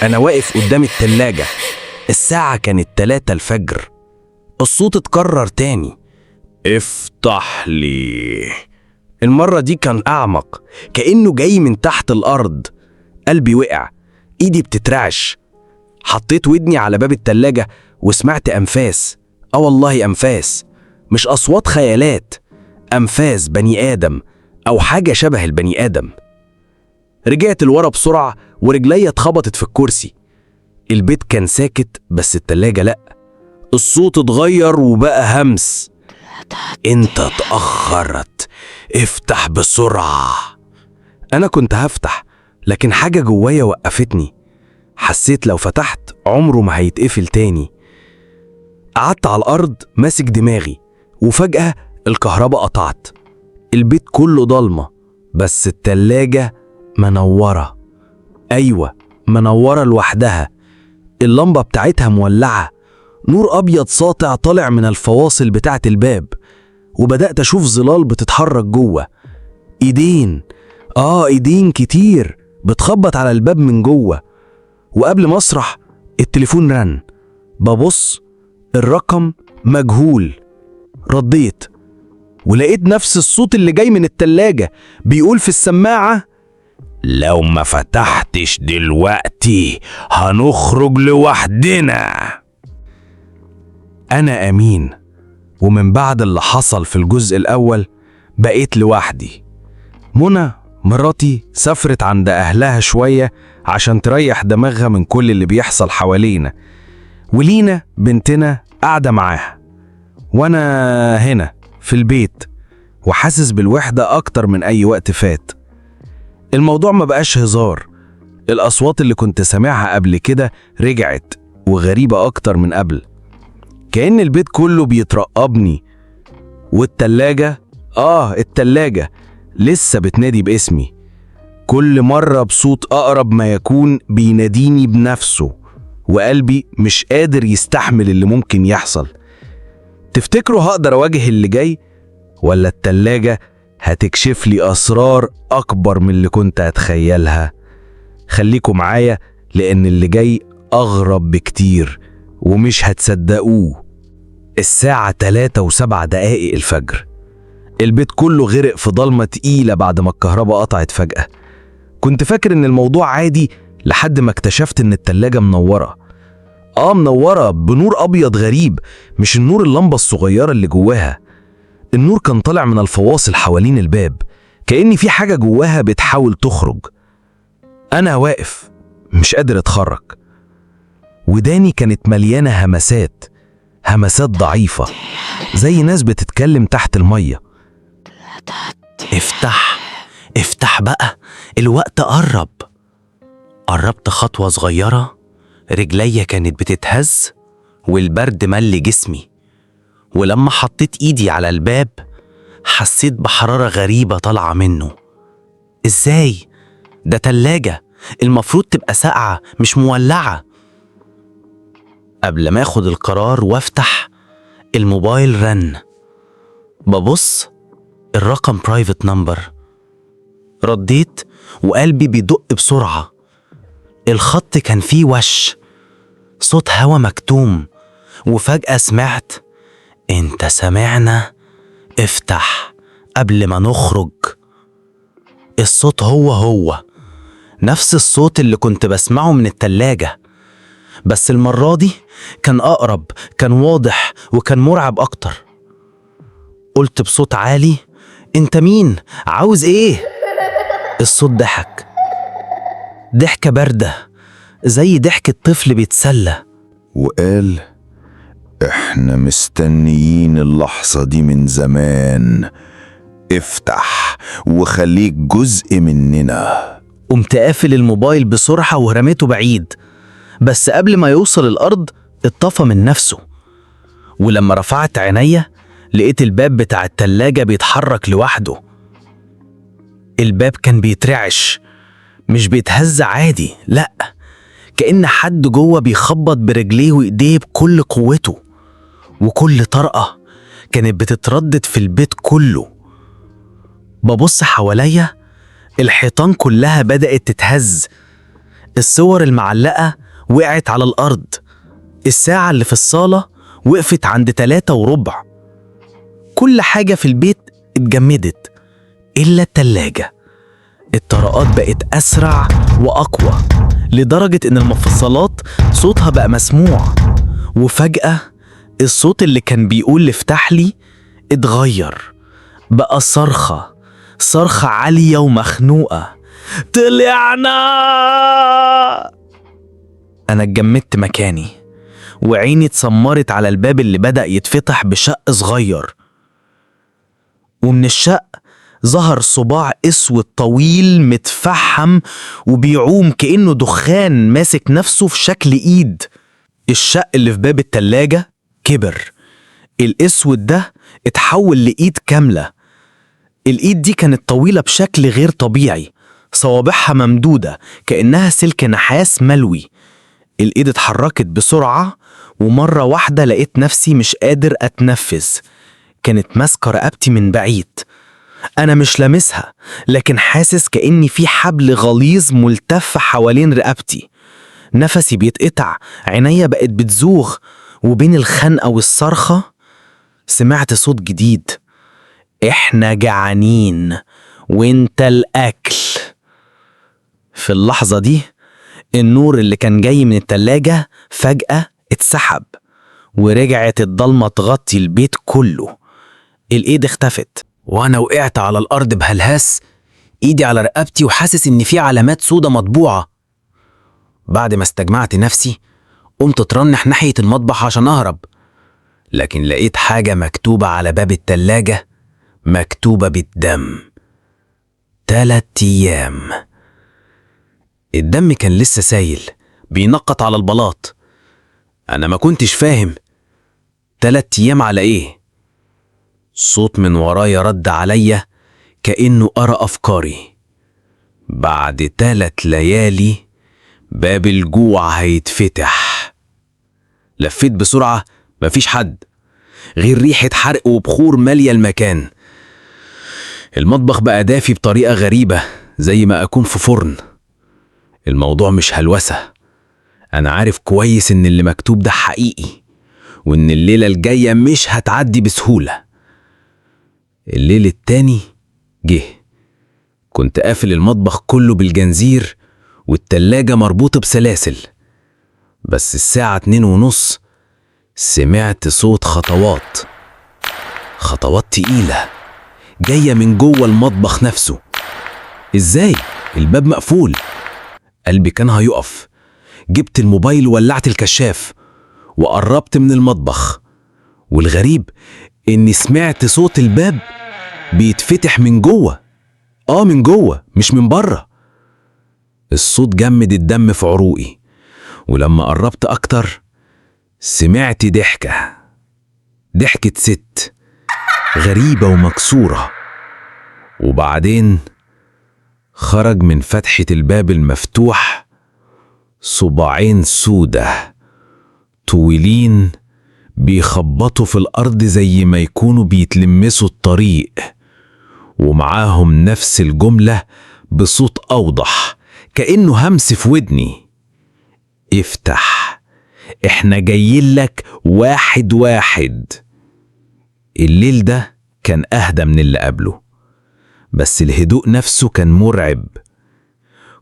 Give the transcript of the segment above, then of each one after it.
أنا واقف قدام التلاجة، الساعة كانت 3 الفجر. الصوت اتكرر تاني: افتح لي. المرة دي كان أعمق، كأنه جاي من تحت الأرض. قلبي وقع، إيدي بتترعش. حطيت ودني على باب التلاجة وسمعت أنفاس. والله أنفاس، مش أصوات خيالات، أنفاس بني آدم أو حاجة شبه البني آدم. رجعت لورا بسرعة ورجلي اتخبطت في الكرسي. البيت كان ساكت بس التلاجة لأ، الصوت اتغير وبقى همس: انت اتأخرت، افتح بسرعة. انا كنت هفتح، لكن حاجة جوايا وقفتني. حسيت لو فتحت عمره ما هيتقفل تاني. قعدت على الأرض ماسك دماغي، وفجأة الكهرباء قطعت. البيت كله ضلمة، بس التلاجة منورة. أيوة، منورة لوحدها. اللمبة بتاعتها مولعة، نور أبيض ساطع طالع من الفواصل بتاعت الباب. وبدأت أشوف ظلال بتتحرك جوه. إيدين كتير بتخبط على الباب من جوه. وقبل ما أسرح التليفون رن. ببص، الرقم مجهول. رديت ولقيت نفس الصوت اللي جاي من التلاجة بيقول في السماعة: لو ما فتحتش دلوقتي هنخرج لوحدنا. أنا أمين، ومن بعد اللي حصل في الجزء الأول بقيت لوحدي. منى مراتي سافرت عند أهلها شوية عشان تريح دماغها من كل اللي بيحصل حوالينا، ولينا بنتنا قاعدة معاها، وأنا هنا في البيت وحاسس بالوحدة أكتر من أي وقت فات. الموضوع ما بقاش هزار، الأصوات اللي كنت سامعها قبل كده رجعت وغريبة أكتر من قبل، كأن البيت كله بيترقبني. والتلاجة التلاجة لسه بتنادي باسمي، كل مرة بصوت أقرب ما يكون بيناديني بنفسه، وقلبي مش قادر يستحمل اللي ممكن يحصل. تفتكروا هقدر أواجه اللي جاي، ولا التلاجة هتكشف لي أسرار أكبر من اللي كنت أتخيلها؟ خليكوا معايا، لأن اللي جاي أغرب بكتير ومش هتصدقوه. الساعة 3:07 الفجر. البيت كله غرق في ضلمة تقيلة بعد ما الكهرباء قطعت فجأة. كنت فاكر إن الموضوع عادي لحد ما اكتشفت إن التلاجة منورة. منورة بنور أبيض غريب، مش النور اللمبة الصغيرة اللي جواها. النور كان طالع من الفواصل حوالين الباب، كأني في حاجة جواها بتحاول تخرج. أنا واقف مش قادر أتحرك. وداني كانت مليانة همسات ضعيفة، زي ناس بتتكلم تحت المية. افتح بقى، الوقت قرب. قربت خطوة صغيرة، رجليا كانت بتتهز والبرد مل جسمي. ولما حطيت ايدي على الباب حسيت بحرارة غريبة طالعة منه. ازاي؟ ده تلاجة، المفروض تبقى ساقعة مش مولعة. قبل ما اخد القرار وافتح، الموبايل رن. ببص، الرقم برايفت نمبر. رديت وقلبي بيدق بسرعة. الخط كان فيه صوت هوا مكتوم، وفجأة سمعت: انت سمعنا، افتح قبل ما نخرج. الصوت هو نفس الصوت اللي كنت بسمعه من التلاجة، بس المرة دي كان أقرب، كان واضح، وكان مرعب أكتر. قلت بصوت عالي: انت مين؟ عاوز ايه؟ الصوت ضحكة باردة زي ضحكة طفل بيتسلى، وقال: احنا مستنيين اللحظة دي من زمان، افتح وخليك جزء مننا. قمت قافل الموبايل بسرعة ورميته بعيد، بس قبل ما يوصل الأرض اتطفى من نفسه. ولما رفعت عينيا لقيت الباب بتاع التلاجة بيتحرك لوحده. الباب كان بيترعش، مش بيتهز عادي، لأ، كأن حد جوه بيخبط برجليه وإيديه بكل قوته. وكل طرقة كانت بتتردد في البيت كله. ببص حواليا، الحيطان كلها بدأت تتهز، الصور المعلقة وقعت على الأرض. الساعة اللي في الصالة وقفت عند 3:15. كل حاجة في البيت اتجمدت إلا التلاجة. الطرقات بقت أسرع وأقوى لدرجة إن المفصلات صوتها بقى مسموع. وفجأة الصوت اللي كان بيقول افتح لي اتغير، بقى صرخة عالية ومخنوقة: طلعنا! أنا اتجمدت مكاني وعيني اتسمرت على الباب اللي بدأ يتفتح بشق صغير، ومن الشق ظهر صباع اسود طويل متفحم وبيعوم كأنه دخان ماسك نفسه في شكل ايد. الشق اللي في باب التلاجة كبر، الاسود ده اتحول لإيد كاملة. الإيد دي كانت طويلة بشكل غير طبيعي، صوابعها ممدودة كأنها سلك نحاس ملوي. الإيد اتحركت بسرعة، ومرة واحدة لقيت نفسي مش قادر أتنفس. كانت ماسكة رقبتي من بعيد. أنا مش لامسها، لكن حاسس كأني في حبل غليظ ملتف حوالين رقبتي. نفسي بيتقطع، عينيا بقت بتزوغ، وبين الخنقة والصرخة سمعت صوت جديد: إحنا جعانين وإنت الأكل. في اللحظة دي النور اللي كان جاي من التلاجة فجأة اتسحب، ورجعت الضلمة تغطي البيت كله. الإيد اختفت، وأنا وقعت على الأرض بهلهاس، إيدي على رقبتي وحاسس إن في علامات سودة مطبوعة. بعد ما استجمعت نفسي قمت اترنح ناحية المطبخ عشان أهرب، لكن لقيت حاجة مكتوبة على باب التلاجة، مكتوبة بالدم: 3 أيام. الدم كان لسه سايل بينقط على البلاط. أنا ما كنتش فاهم 3 أيام على إيه. صوت من ورايا رد عليا كأنه قرأ أفكاري: بعد 3 ليالي باب الجوع هيتفتح. لفيت بسرعة، مفيش حد غير ريحة حرق وبخور مالية المكان. المطبخ بقى دافي بطريقة غريبة، زي ما أكون في فرن. الموضوع مش هلوسة، أنا عارف كويس إن اللي مكتوب ده حقيقي، وإن الليلة الجاية مش هتعدي بسهولة. الليل التاني جه، كنت قافل المطبخ كله بالجنزير والتلاجة مربوطة بسلاسل. بس الساعة 2:30 سمعت صوت خطوات تقيلة جاية من جوه المطبخ نفسه. ازاي؟ الباب مقفول. قلبي كان هيقف. جبت الموبايل وولعت الكشاف وقربت من المطبخ، والغريب اني سمعت صوت الباب بيتفتح من جوه. من جوه مش من بره. الصوت جمد الدم في عروقي، ولما قربت اكتر سمعت ضحكة ست غريبة ومكسورة. وبعدين خرج من فتحة الباب المفتوح صباعين سودة طويلين بيخبطوا في الأرض زي ما يكونوا بيتلمسوا الطريق، ومعاهم نفس الجملة بصوت أوضح كأنه همس في ودني: افتح، احنا جايين لك 1 الليل ده كان أهدى من اللي قبله، بس الهدوء نفسه كان مرعب.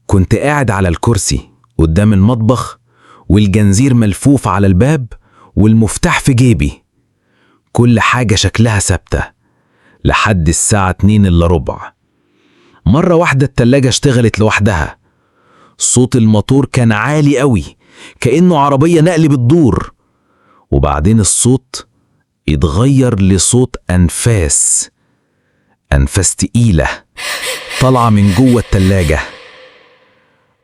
كنت قاعد على الكرسي قدام المطبخ، والجنزير ملفوف على الباب، والمفتاح في جيبي. كل حاجة شكلها ثابتة لحد الساعة 2:15. مرة واحدة التلاجة اشتغلت لوحدها. صوت الموتور كان عالي قوي كأنه عربية نقل بتدور، وبعدين الصوت اتغير لصوت أنفاس تقيلة طالعة من جوه التلاجة.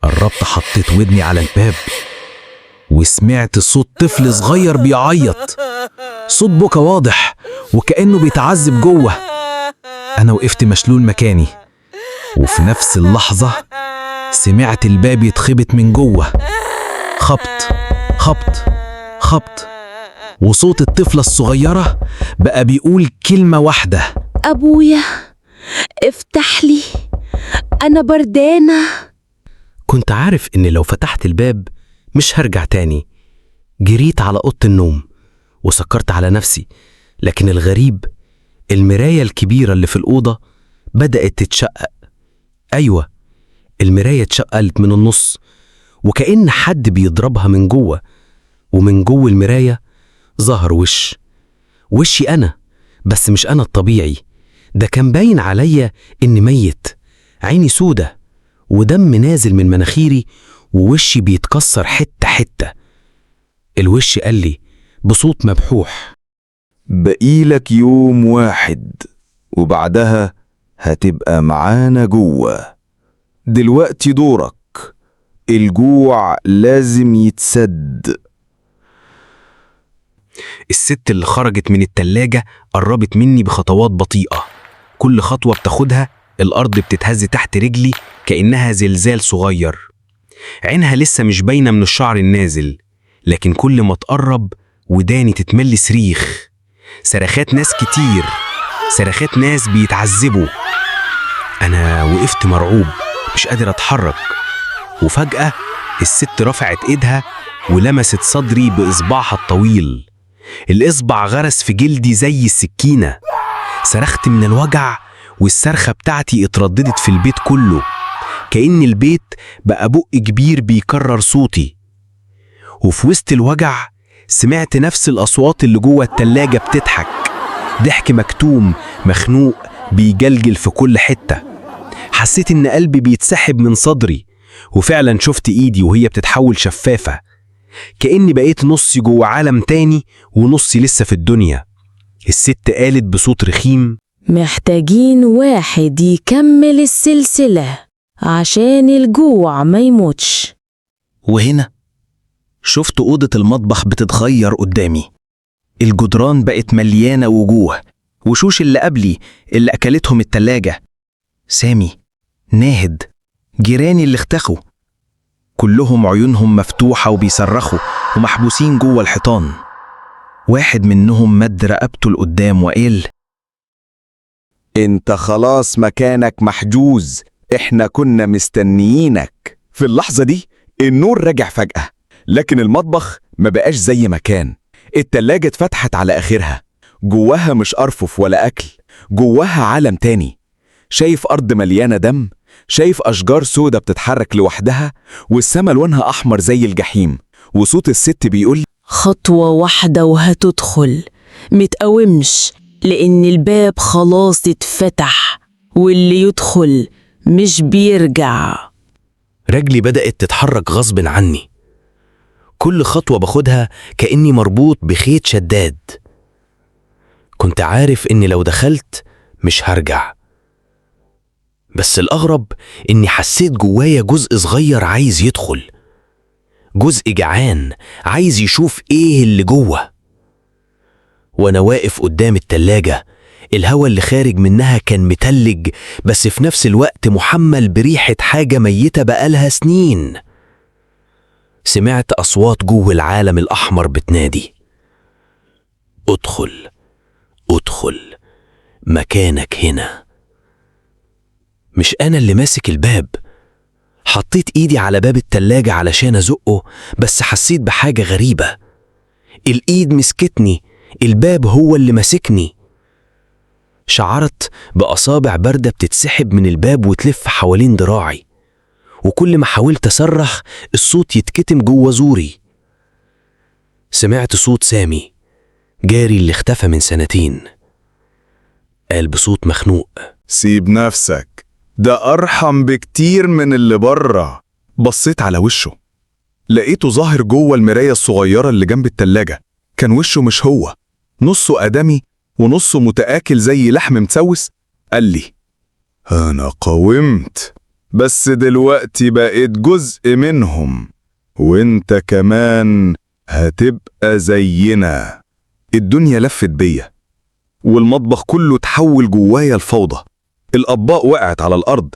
قربت حطيت ودني على الباب وسمعت صوت طفل صغير بيعيط، صوت بكا واضح وكأنه بيتعذب جوه. أنا وقفت مشلول مكاني، وفي نفس اللحظة سمعت الباب يتخبط من جوه، خبط، وصوت الطفلة الصغيرة بقى بيقول كلمة واحدة: أبويا افتح لي، أنا بردانة. كنت عارف إن لو فتحت الباب مش هرجع تاني. جريت على أوضة النوم وسكرت على نفسي، لكن الغريب المراية الكبيرة اللي في الأوضة بدأت تتشقق. أيوة، المراية اتشقلت من النص وكأن حد بيضربها من جوه، ومن جوه المراية ظهر وشي أنا، بس مش أنا الطبيعي. ده كان باين عليا إني ميت، عيني سودة ودم نازل من مناخيري ووشي بيتكسر حتة حتة. الوش قال لي بصوت مبحوح: بقيلك يوم واحد وبعدها هتبقى معانا جوه. دلوقتي دورك، الجوع لازم يتسد. الست اللي خرجت من التلاجة قربت مني بخطوات بطيئة. كل خطوة بتاخدها الأرض بتتهز تحت رجلي كأنها زلزال صغير. عينها لسه مش باينة من الشعر النازل، لكن كل ما تقرب وداني تتملي صريخ، صرخات ناس كتير، صرخات ناس بيتعذبوا. أنا وقفت مرعوب مش قادر أتحرك، وفجأة الست رفعت إيدها ولمست صدري بإصبعها الطويل. الإصبع غرس في جلدي زي السكينة. صرخت من الوجع والصرخة بتاعتي اترددت في البيت كله، كأن البيت بقى بق كبير بيكرر صوتي. وفي وسط الوجع سمعت نفس الأصوات اللي جوه التلاجة بتضحك، ضحك مكتوم مخنوق بيجلجل في كل حتة. حسيت إن قلبي بيتسحب من صدري، وفعلا شفت إيدي وهي بتتحول شفافة، كأني بقيت نصي جوه عالم تاني ونصي لسه في الدنيا. الست قالت بصوت رخيم: محتاجين واحد يكمل السلسلة عشان الجوع ما يموتش. وهنا شفت أوضة المطبخ بتتغير قدامي. الجدران بقت مليانة وجوه، وشوش اللي قبلي اللي أكلتهم التلاجة، سامي، ناهد، جيراني اللي اختخوا، كلهم عيونهم مفتوحة وبيصرخوا ومحبوسين جوه الحيطان. واحد منهم مد رقبته لقدام وقال: انت خلاص مكانك محجوز، احنا كنا مستنيينك. في اللحظة دي النور رجع فجأة، لكن المطبخ ما بقاش زي ما كان. التلاجة اتفتحت على آخرها، جواها مش أرفف ولا أكل، جواها عالم تاني. شايف أرض مليانة دم، شايف أشجار سودة بتتحرك لوحدها، والسما لونها أحمر زي الجحيم، وصوت الست بيقول: خطوة واحدة وهتدخل، متقومش، لأن الباب خلاص اتفتح، واللي يدخل مش بيرجع. رجلي بدأت تتحرك غصب عني، كل خطوة باخدها كأني مربوط بخيط شداد. كنت عارف إني لو دخلت مش هرجع، بس الأغرب إني حسيت جوايا جزء صغير عايز يدخل، جزء جعان عايز يشوف إيه اللي جوه. وأنا واقف قدام التلاجة، الهوا اللي خارج منها كان متلج، بس في نفس الوقت محمل بريحة حاجة ميتة بقالها سنين. سمعت أصوات جوه العالم الأحمر بتنادي: ادخل، ادخل، مكانك هنا. مش أنا اللي ماسك الباب. حطيت إيدي على باب التلاجة علشان أزقه، بس حسيت بحاجة غريبة. الإيد مسكتني، الباب هو اللي ماسكني. شعرت بأصابع باردة بتتسحب من الباب وتلف حوالين ذراعي، وكل ما حاولت أصرخ الصوت يتكتم جوه زوري. سمعت صوت سامي، جاري اللي اختفى من سنتين، قال بصوت مخنوق: سيب نفسك، ده أرحم بكتير من اللي بره. بصيت على وشه، لقيته ظاهر جوه المراية الصغيرة اللي جنب التلاجة. كان وشه مش هو، نصه آدمي ونصه متآكل زي لحم متسوس. قال لي: أنا قاومت، بس دلوقتي بقيت جزء منهم، وانت كمان هتبقى زينا. الدنيا لفت بيا، والمطبخ كله تحول جوايا الفوضى. الأطباق وقعت على الأرض،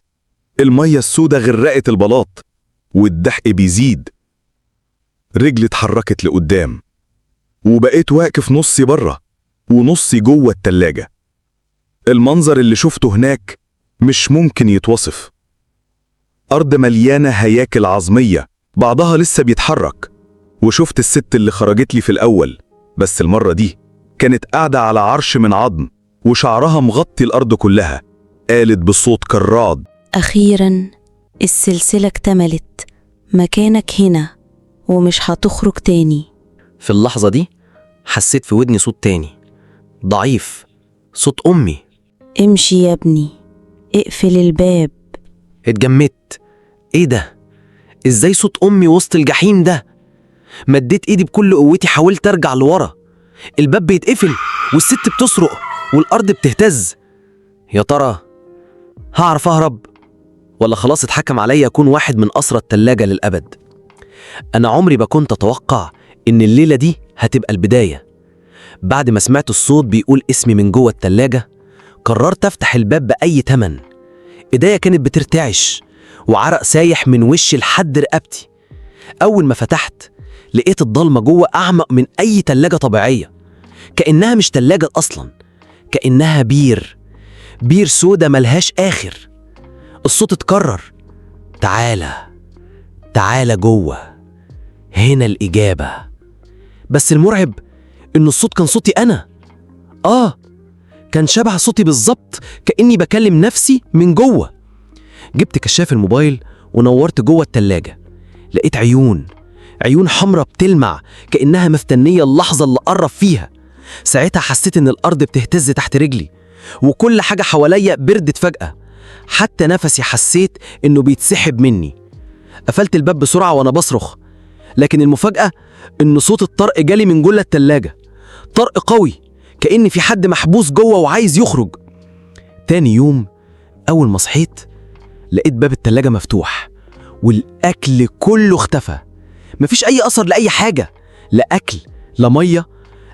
المية السودة غرقت البلاط، والضحك بيزيد. رجلي اتحركت لقدام، وبقيت واقف نصي بره ونصي جوه التلاجة. المنظر اللي شفته هناك مش ممكن يتوصف. أرض مليانة هياكل عظمية بعضها لسه بيتحرك. وشفت الست اللي خرجت لي في الأول، بس المرة دي كانت قاعدة على عرش من عظم وشعرها مغطي الأرض كلها. قالت بصوت كالرعد: أخيراً السلسلة اكتملت، مكانك هنا ومش هتخرج تاني. في اللحظة دي حسيت في ودني صوت تاني ضعيف، صوت أمي. امشي يا ابني، اقفل الباب. اتجمدت. ايه ده؟ ازاي صوت أمي وسط الجحيم ده؟ مديت ايدي بكل قوتي، حاولت ارجع لورا. الباب بيتقفل والست بتصرخ والأرض بتهتز. يا ترى هعرف أهرب ولا خلاص اتحكم عليا أكون واحد من أسرى التلاجة للأبد؟ أنا عمري ما كنت أتوقع إن الليلة دي هتبقى البداية. بعد ما سمعت الصوت بيقول اسمي من جوه التلاجة، قررت أفتح الباب بأي تمن. إيديا كانت بترتعش وعرق سايح من وشي لحد رقبتي. أول ما فتحت لقيت الضلمة جوه أعمق من أي تلاجة طبيعية، كأنها مش تلاجة أصلا، كأنها بير سودة ملهاش آخر. الصوت اتكرر: تعالى جوه، هنا الإجابة. بس المرعب إن الصوت كان صوتي أنا. كان شبه صوتي بالظبط، كأني بكلم نفسي من جوه. جبت كشاف الموبايل ونورت جوه التلاجة. لقيت عيون حمرة بتلمع كأنها مستنية اللحظة اللي قرب فيها. ساعتها حسيت إن الأرض بتهتز تحت رجلي وكل حاجة حواليا بردت فجأة، حتى نفسي حسيت إنه بيتسحب مني. قفلت الباب بسرعة وأنا بصرخ، لكن المفاجأة إن صوت الطرق جالي من جوه التلاجة. طرق قوي، كأن في حد محبوس جوه وعايز يخرج. تاني يوم أول ما صحيت لقيت باب التلاجة مفتوح والأكل كله اختفى. مفيش أي أثر لأي حاجة، لا أكل لا مية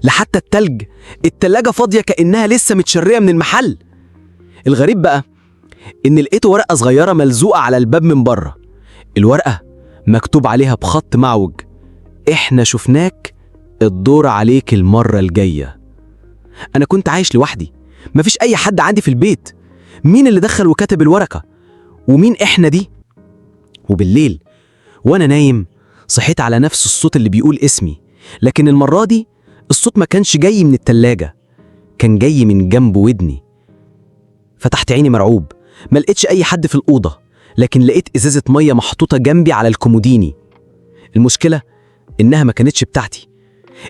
لا حتى التلج. التلاجة فاضية كأنها لسه متشرية من المحل. الغريب بقى إن لقيت ورقة صغيرة ملزوقة على الباب من بره. الورقة مكتوب عليها بخط معوج: إحنا شفناك، الدور عليك المرة الجاية. أنا كنت عايش لوحدي، مفيش أي حد عندي في البيت. مين اللي دخل وكتب الورقة؟ ومين إحنا دي؟ وبالليل وأنا نايم صحيت على نفس الصوت اللي بيقول اسمي، لكن المرة دي الصوت ما كانش جاي من التلاجة، كان جاي من جنب ودني. فتحت عيني مرعوب، ما لقيتش أي حد في الأوضة، لكن لقيت إزازة مية محطوطة جنبي على الكوموديني. المشكلة إنها ما كانتش بتاعتي.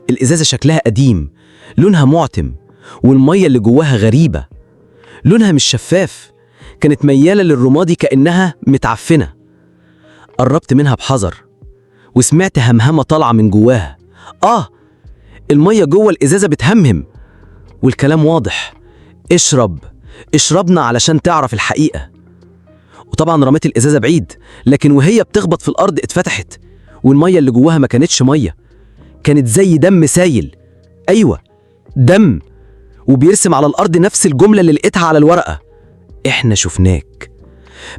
الإزازة شكلها قديم، لونها معتم، والمية اللي جواها غريبة، لونها مش شفاف، كانت ميالة للرمادي كأنها متعفنة. قربت منها بحذر وسمعت همهمة طالعة من جواها. المية جوه الإزازة بتهمهم، والكلام واضح: اشربنا علشان تعرف الحقيقة. وطبعا رميت الإزازة بعيد، لكن وهي بتخبط في الأرض اتفتحت، والمية اللي جواها ما كانتش مية، كانت زي دم سايل. أيوة، دم، وبيرسم على الأرض نفس الجملة اللي لقيتها على الورقة: إحنا شفناك.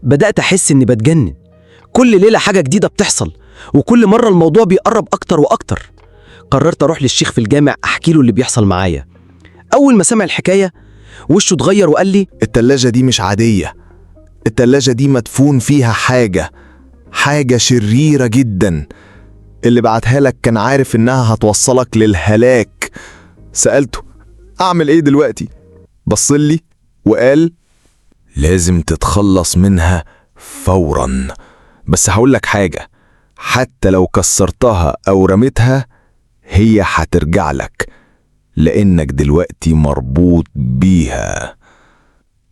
بدأت أحس إني بتجنن. كل ليلة حاجة جديدة بتحصل، وكل مرة الموضوع بيقرب أكتر وأكتر. قررت أروح للشيخ في الجامع أحكي له اللي بيحصل معايا. أول ما سمع الحكاية وشه اتغير وقال لي: التلاجة دي مش عادية، التلاجة دي مدفون فيها حاجة شريرة جدا. اللي بعتها لك كان عارف إنها هتوصلك للهلاك. سألته: أعمل إيه دلوقتي؟ بصلي وقال: لازم تتخلص منها فورا. بس هقولك حاجة، حتى لو كسرتها أو رميتها هي هترجع لك، لأنك دلوقتي مربوط بيها.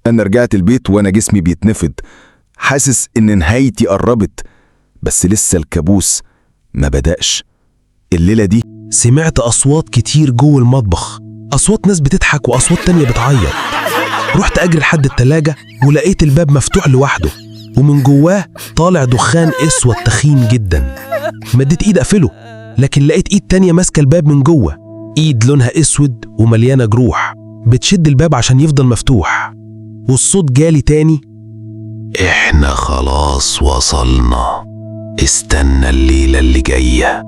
أنا رجعت البيت وأنا جسمي بيتنفض، حاسس إن نهايتي قربت، بس لسه الكابوس ما بدأش. الليلة دي سمعت أصوات كتير جوه المطبخ، أصوات ناس بتضحك وأصوات تانية بتعيط. رحت أجري لحد التلاجة ولقيت الباب مفتوح لوحده، ومن جواه طالع دخان اسود تخين جدا. مديت ايد اقفله، لكن لقيت ايد تانية ماسكة الباب من جوه، ايد لونها اسود ومليانة جروح بتشد الباب عشان يفضل مفتوح. والصوت جالي تاني: احنا خلاص وصلنا، استنى الليلة اللي جاية.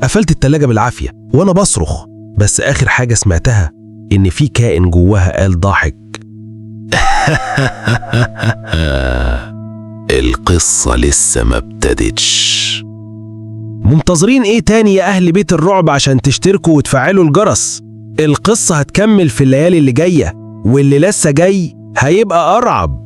قفلت التلاجة بالعافية وانا بصرخ، بس اخر حاجة سمعتها ان في كائن جواها قال ضاحك: القصة لسه ما ابتدتش. منتظرين ايه تاني يا أهل بيت الرعب عشان تشتركوا وتفعلوا الجرس؟ القصة هتكمل في الليالي اللي جاية، واللي لسه جاي هيبقى أرعب.